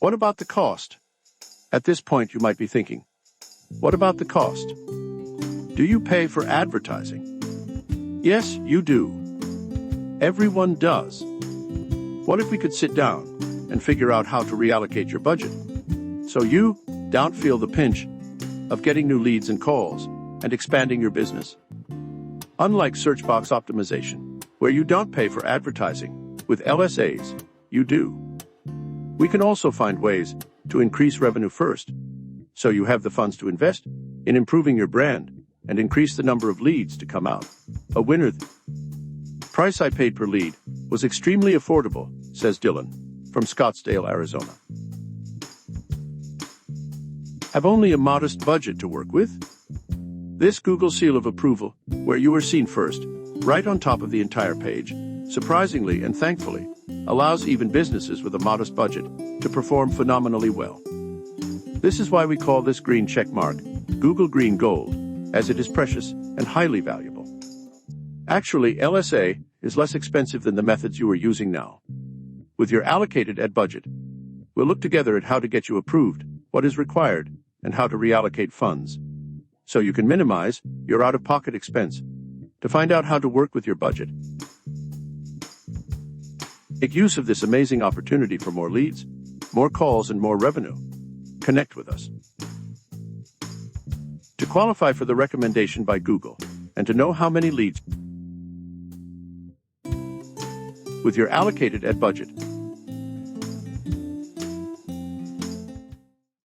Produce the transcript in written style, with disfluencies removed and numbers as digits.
What about the cost? At this point, you might be thinking, what about the cost? Do you pay for advertising? Yes, you do. Everyone does. What if we could sit down and figure out how to reallocate your budget so you don't feel the pinch of getting new leads and calls and expanding your business? Unlike search box optimization, where you don't pay for advertising, with LSAs, you do. We can also find ways to increase revenue first, so you have the funds to invest in improving your brand and increase the number of leads to come out. A winner. Price I paid per lead was extremely affordable, says Dylan from Scottsdale, Arizona. Have only a modest budget to work with? This Google seal of approval, where you are seen first, right on top of the entire page, surprisingly and thankfully, allows even businesses with a modest budget to perform phenomenally well. This is why we call this green check mark Google Green Gold, as it is precious and highly valuable. Actually, LSA is less expensive than the methods you are using now. With your allocated ad budget, we'll look together at how to get you approved, what is required, and how to reallocate funds, so you can minimize your out-of-pocket expense. To find out how to work with your budget, make use of this amazing opportunity for more leads, more calls, and more revenue. Connect with us. To qualify for the recommendation by Google, and to know how many leads with your allocated ad budget,